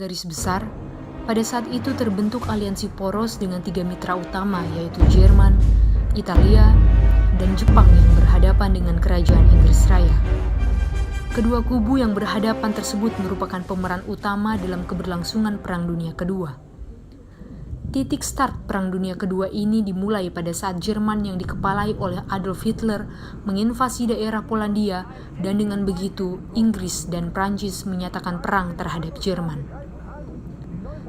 garis besar, pada saat itu terbentuk aliansi poros dengan 3 mitra utama yaitu Jerman, Italia, dan Jepang yang berhadapan dengan kerajaan Inggris Raya. Kedua kubu yang berhadapan tersebut merupakan pemeran utama dalam keberlangsungan Perang Dunia Kedua. Titik start Perang Dunia Kedua ini dimulai pada saat Jerman yang dikepalai oleh Adolf Hitler menginvasi daerah Polandia, dan dengan begitu Inggris dan Prancis menyatakan perang terhadap Jerman.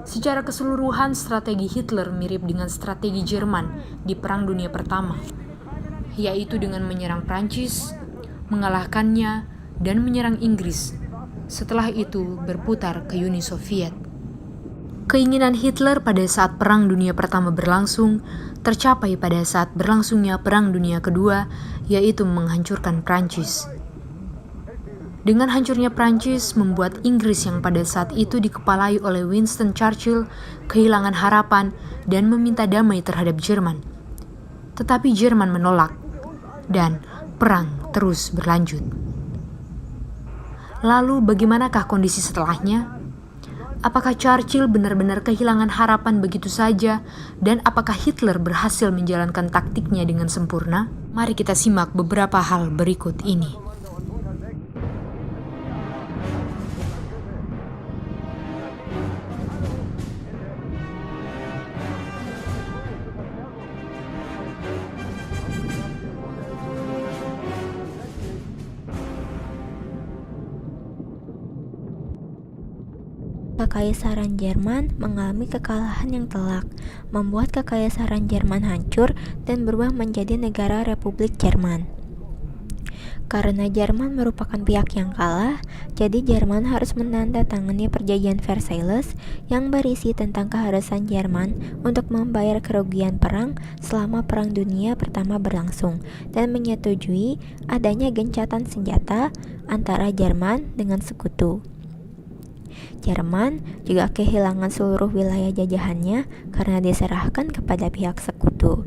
Secara keseluruhan, strategi Hitler mirip dengan strategi Jerman di Perang Dunia Pertama, yaitu dengan menyerang Prancis, mengalahkannya, dan menyerang Inggris. Setelah itu berputar ke Uni Soviet. Keinginan Hitler pada saat Perang Dunia Pertama berlangsung tercapai pada saat berlangsungnya Perang Dunia Kedua, yaitu menghancurkan Prancis. Dengan hancurnya Prancis membuat Inggris yang pada saat itu dikepalai oleh Winston Churchill kehilangan harapan dan meminta damai terhadap Jerman. Tetapi Jerman menolak dan perang terus berlanjut. Lalu bagaimanakah kondisi setelahnya? Apakah Churchill benar-benar kehilangan harapan begitu saja, dan apakah Hitler berhasil menjalankan taktiknya dengan sempurna? Mari kita simak beberapa hal berikut ini. Kekaisaran Jerman mengalami kekalahan yang telak, membuat Kekaisaran Jerman hancur dan berubah menjadi negara Republik Jerman. Karena Jerman merupakan pihak yang kalah, jadi Jerman harus menandatangani Perjanjian Versailles yang berisi tentang keharusan Jerman untuk membayar kerugian perang selama Perang Dunia Pertama berlangsung, dan menyetujui adanya gencatan senjata antara Jerman dengan sekutu. Jerman juga kehilangan seluruh wilayah jajahannya karena diserahkan kepada pihak sekutu.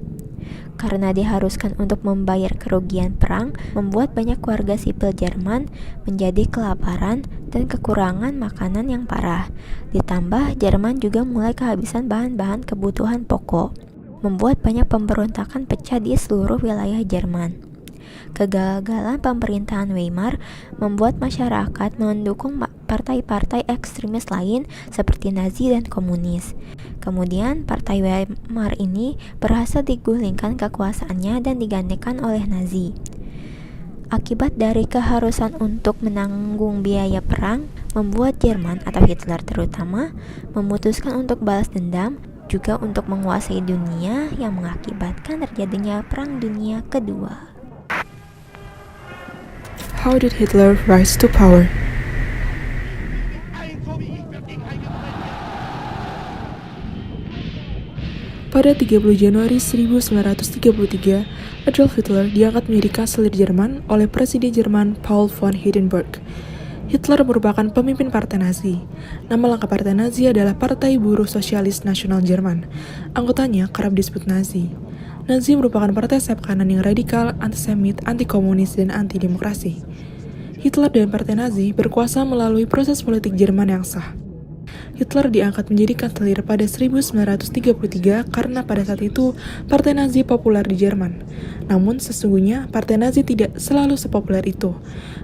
Karena diharuskan untuk membayar kerugian perang, membuat banyak warga sipil Jerman menjadi kelaparan dan kekurangan makanan yang parah. Ditambah Jerman juga mulai kehabisan bahan-bahan kebutuhan pokok, membuat banyak pemberontakan pecah di seluruh wilayah Jerman. Kegagalan pemerintahan Weimar membuat masyarakat mendukung partai-partai ekstremis lain seperti Nazi dan komunis. Kemudian partai Weimar ini berhasil digulingkan kekuasaannya dan digantikan oleh Nazi. Akibat dari keharusan untuk menanggung biaya perang, membuat Jerman atau Hitler terutama memutuskan untuk balas dendam, juga untuk menguasai dunia, yang mengakibatkan terjadinya Perang Dunia Kedua. How did Hitler rise to power? Pada 30 Januari 1933, Adolf Hitler diangkat menjadi kanselir Jerman oleh Presiden Jerman Paul von Hindenburg. Hitler merupakan pemimpin Partai Nazi. Nama lengkap Partai Nazi adalah Partai Buruh Sosialis Nasional Jerman. Anggotanya kerap disebut Nazi. Nazi merupakan partai sayap kanan yang radikal, antisemit, anti-komunis, dan anti-demokrasi. Hitler dan Partai Nazi berkuasa melalui proses politik Jerman yang sah. Hitler diangkat menjadi kanselir pada 1933 karena pada saat itu Partai Nazi populer di Jerman. Namun sesungguhnya Partai Nazi tidak selalu sepopuler itu.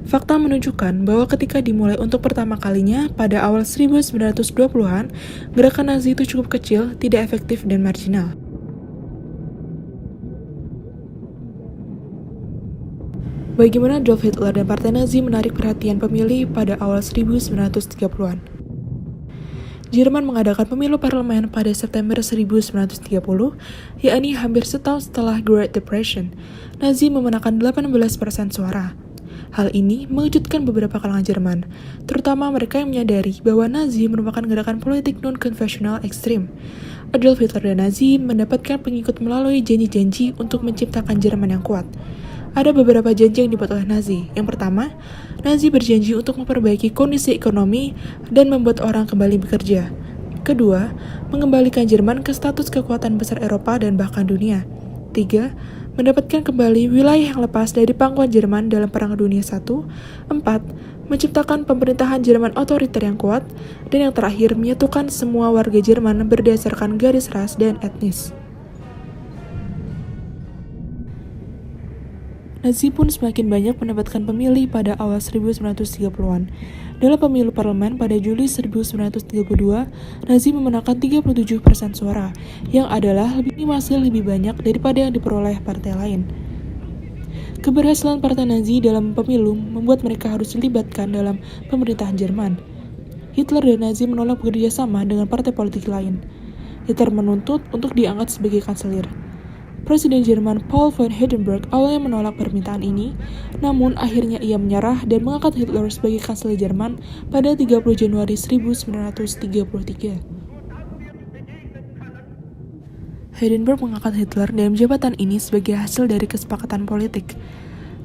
Fakta menunjukkan bahwa ketika dimulai untuk pertama kalinya pada awal 1920-an, gerakan Nazi itu cukup kecil, tidak efektif, dan marginal. Bagaimana Adolf Hitler dan Partai Nazi menarik perhatian pemilih pada awal 1930-an? Jerman mengadakan pemilu parlemen pada September 1930, yakni hampir setahun setelah Great Depression. Nazi memenangkan 18% suara. Hal ini mengejutkan beberapa kalangan Jerman, terutama mereka yang menyadari bahwa Nazi merupakan gerakan politik non-konvensional ekstrim. Adolf Hitler dan Nazi mendapatkan pengikut melalui janji-janji untuk menciptakan Jerman yang kuat. Ada beberapa janji yang dibuat oleh Nazi. Yang pertama, Nazi berjanji untuk memperbaiki kondisi ekonomi dan membuat orang kembali bekerja. Kedua, mengembalikan Jerman ke status kekuatan besar Eropa dan bahkan dunia. 3. Mendapatkan kembali wilayah yang lepas dari pangkuan Jerman dalam Perang Dunia I. 4. menciptakan pemerintahan Jerman otoriter yang kuat, dan yang terakhir menyatukan semua warga Jerman berdasarkan garis ras dan etnis. Nazi pun semakin banyak mendapatkan pemilih pada awal 1930-an. Dalam pemilu parlemen pada Juli 1932, Nazi memenangkan 37% suara, yang adalah hasil lebih banyak daripada yang diperoleh partai lain. Keberhasilan partai Nazi dalam pemilu membuat mereka harus dilibatkan dalam pemerintahan Jerman. Hitler dan Nazi menolak bekerja sama dengan partai politik lain. Hitler menuntut untuk diangkat sebagai kanselir. Presiden Jerman Paul von Hindenburg awalnya menolak permintaan ini, namun akhirnya ia menyerah dan mengangkat Hitler sebagai kanselir Jerman pada 30 Januari 1933. Hindenburg mengangkat Hitler dalam jabatan ini sebagai hasil dari kesepakatan politik.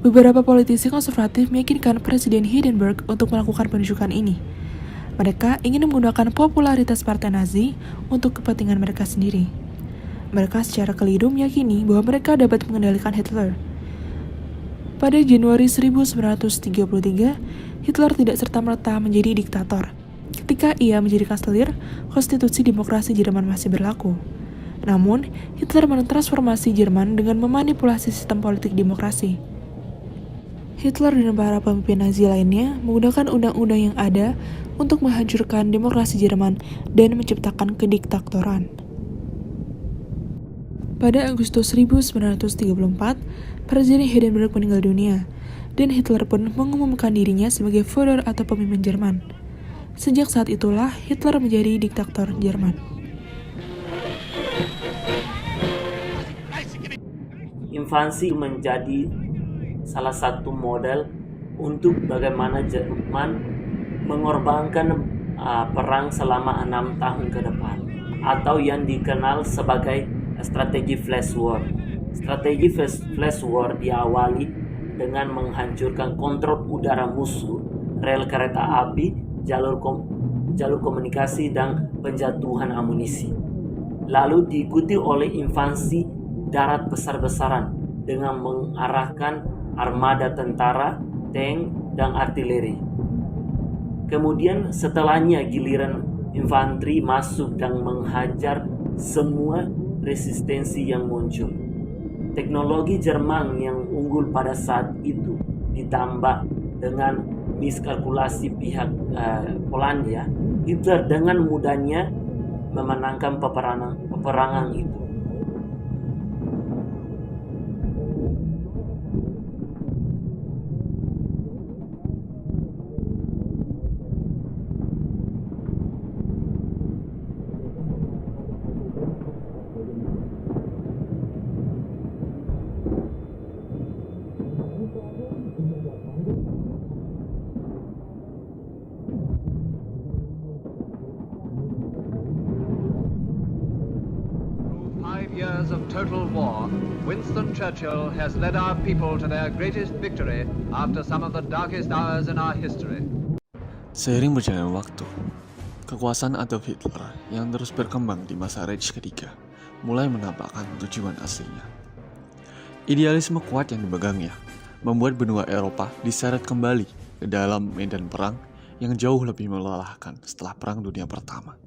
Beberapa politisi konservatif meyakinkan Presiden Hindenburg untuk melakukan penunjukan ini. Mereka ingin menggunakan popularitas partai Nazi untuk kepentingan mereka sendiri. Mereka secara keliru meyakini bahwa mereka dapat mengendalikan Hitler. Pada Januari 1933, Hitler tidak serta-merta menjadi diktator. Ketika ia menjadi kanselir, konstitusi demokrasi Jerman masih berlaku. Namun, Hitler mentransformasi Jerman dengan memanipulasi sistem politik demokrasi. Hitler dan para pemimpin Nazi lainnya menggunakan undang-undang yang ada untuk menghancurkan demokrasi Jerman dan menciptakan kediktatoran. Pada Agustus 1934, Presiden Hindenburg meninggal dunia, dan Hitler pun mengumumkan dirinya sebagai Führer atau pemimpin Jerman. Sejak saat itulah Hitler menjadi diktator Jerman. Invasi menjadi salah satu model untuk bagaimana Jerman mengorbankan perang selama 6 tahun ke depan, atau yang dikenal sebagai strategi flash war. Strategi flash war diawali dengan menghancurkan kontrol udara musuh, rel kereta api, jalur komunikasi, dan penjatuhan amunisi. Lalu diikuti oleh invasi darat besar-besaran dengan mengarahkan armada tentara, tank, dan artileri. Kemudian setelahnya giliran infanteri masuk dan menghajar semua resistensi yang muncul. Teknologi Jerman yang unggul pada saat itu ditambah dengan miskalkulasi pihak Polandia, Hitler dengan mudahnya memenangkan peperangan itu. Years of total war, Winston Churchill has led our people to their greatest victory after some of the darkest hours in our history. Seiring berjalannya waktu, kekuasaan Adolf Hitler yang terus berkembang di masa Reich ketiga mulai menampakkan tujuan aslinya. Idealisme kuat yang dipegangnya membuat benua Eropa diseret kembali ke dalam medan perang yang jauh lebih melelahkan setelah Perang Dunia Pertama.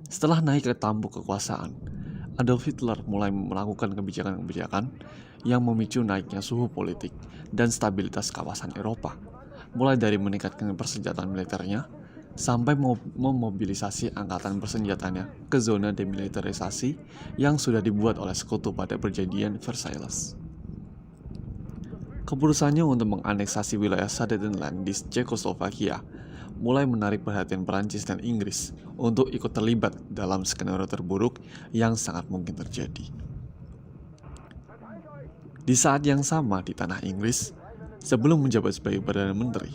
Setelah naik ke tampuk kekuasaan, Adolf Hitler mulai melakukan kebijakan-kebijakan yang memicu naiknya suhu politik dan stabilitas kawasan Eropa, mulai dari meningkatkan persenjataan militernya sampai memobilisasi angkatan bersenjatanya ke zona demilitarisasi yang sudah dibuat oleh sekutu pada perjanjian Versailles. Keputusannya untuk menganeksasi wilayah Sudetenland di Cekoslovakia mulai menarik perhatian Perancis dan Inggris untuk ikut terlibat dalam skenario terburuk yang sangat mungkin terjadi. Di saat yang sama di tanah Inggris, sebelum menjabat sebagai Perdana Menteri,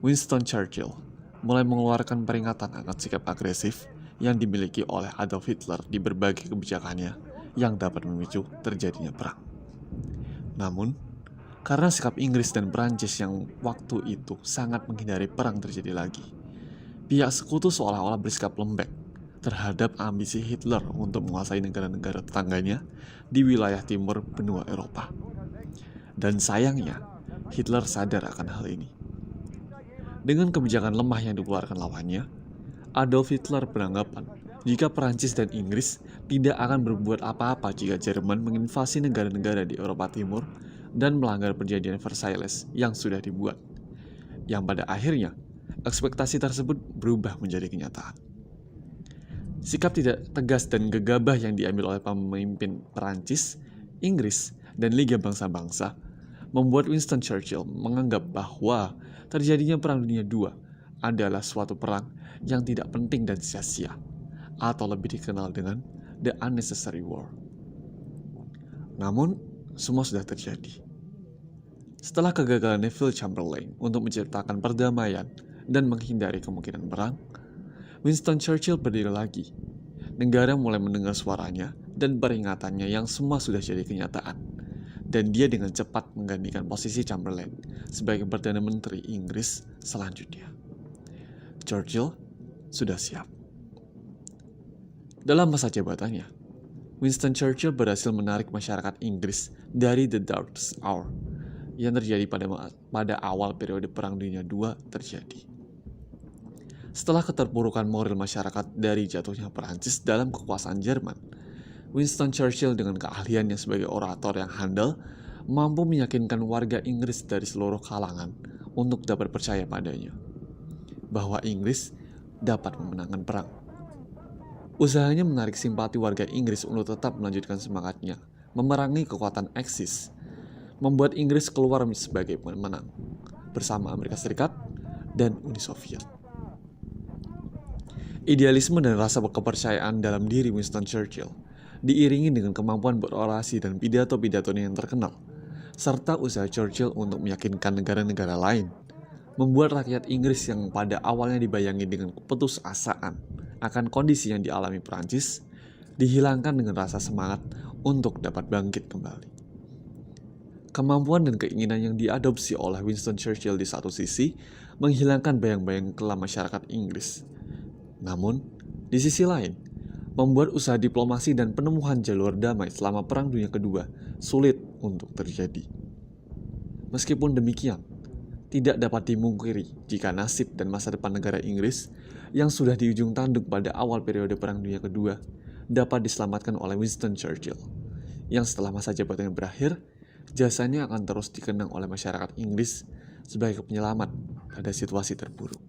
Winston Churchill mulai mengeluarkan peringatan akan sikap agresif yang dimiliki oleh Adolf Hitler di berbagai kebijakannya yang dapat memicu terjadinya perang. Namun, karena sikap Inggris dan Prancis yang waktu itu sangat menghindari perang terjadi lagi, pihak sekutu seolah-olah bersikap lembek terhadap ambisi Hitler untuk menguasai negara-negara tetangganya di wilayah timur benua Eropa. Dan sayangnya, Hitler sadar akan hal ini. Dengan kebijakan lemah yang dikeluarkan lawannya, Adolf Hitler beranggapan jika Perancis dan Inggris tidak akan berbuat apa-apa jika Jerman menginvasi negara-negara di Eropa Timur dan melanggar perjanjian Versailles yang sudah dibuat, yang pada akhirnya ekspektasi tersebut berubah menjadi kenyataan. Sikap tidak tegas dan gegabah yang diambil oleh pemimpin Perancis, Inggris, dan Liga Bangsa-Bangsa membuat Winston Churchill menganggap bahwa terjadinya Perang Dunia II adalah suatu perang yang tidak penting dan sia-sia, atau lebih dikenal dengan The Unnecessary War. Namun, semua sudah terjadi. Setelah kegagalan Neville Chamberlain untuk menciptakan perdamaian dan menghindari kemungkinan perang, Winston Churchill berdiri lagi. Negara mulai mendengar suaranya dan peringatannya yang semua sudah jadi kenyataan. Dan dia dengan cepat menggantikan posisi Chamberlain sebagai Perdana Menteri Inggris selanjutnya. Churchill sudah siap. Dalam masa jabatannya, Winston Churchill berhasil menarik masyarakat Inggris dari The Darkest Hour yang terjadi pada awal periode Perang Dunia II terjadi. Setelah keterpurukan moral masyarakat dari jatuhnya Perancis dalam kekuasaan Jerman, Winston Churchill dengan keahliannya sebagai orator yang handal mampu meyakinkan warga Inggris dari seluruh kalangan untuk dapat percaya padanya, bahwa Inggris dapat memenangkan perang. Usahanya menarik simpati warga Inggris untuk tetap melanjutkan semangatnya memerangi kekuatan Axis, membuat Inggris keluar sebagai pemenang bersama Amerika Serikat dan Uni Soviet. Idealisme dan rasa kepercayaan dalam diri Winston Churchill diiringi dengan kemampuan berorasi dan pidato-pidatonya yang terkenal, serta usaha Churchill untuk meyakinkan negara-negara lain, membuat rakyat Inggris yang pada awalnya dibayangi dengan keputusasaan akan kondisi yang dialami Perancis, dihilangkan dengan rasa semangat untuk dapat bangkit kembali. Kemampuan dan keinginan yang diadopsi oleh Winston Churchill di satu sisi menghilangkan bayang-bayang kelam masyarakat Inggris. Namun, di sisi lain, membuat usaha diplomasi dan penemuan jalur damai selama Perang Dunia Kedua sulit untuk terjadi. Meskipun demikian, tidak dapat dimungkiri jika nasib dan masa depan negara Inggris yang sudah di ujung tanduk pada awal periode Perang Dunia Kedua dapat diselamatkan oleh Winston Churchill, yang setelah masa jabatannya berakhir, jasanya akan terus dikenang oleh masyarakat Inggris sebagai penyelamat pada situasi terburuk.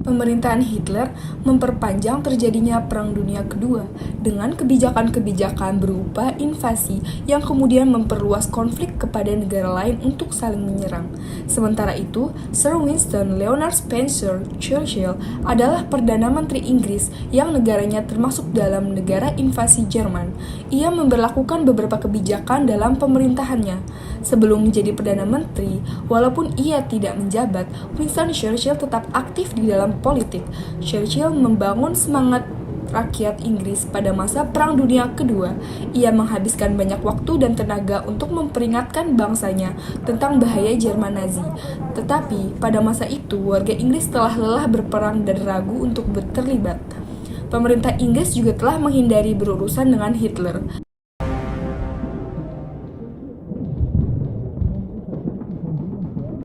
Pemerintahan Hitler memperpanjang terjadinya Perang Dunia Kedua dengan kebijakan-kebijakan berupa invasi yang kemudian memperluas konflik kepada negara lain untuk saling menyerang. Sementara itu, Sir Winston Leonard Spencer Churchill adalah Perdana Menteri Inggris yang negaranya termasuk dalam negara invasi Jerman. Ia memberlakukan beberapa kebijakan dalam pemerintahannya. Sebelum menjadi Perdana Menteri, walaupun ia tidak menjabat, Winston Churchill tetap aktif di dalam politik. Churchill membangun semangat rakyat Inggris pada masa Perang Dunia Kedua. Ia menghabiskan banyak waktu dan tenaga untuk memperingatkan bangsanya tentang bahaya Jerman Nazi. Tetapi pada masa itu, warga Inggris telah lelah berperang dan ragu untuk terlibat. Pemerintah Inggris juga telah menghindari berurusan dengan Hitler.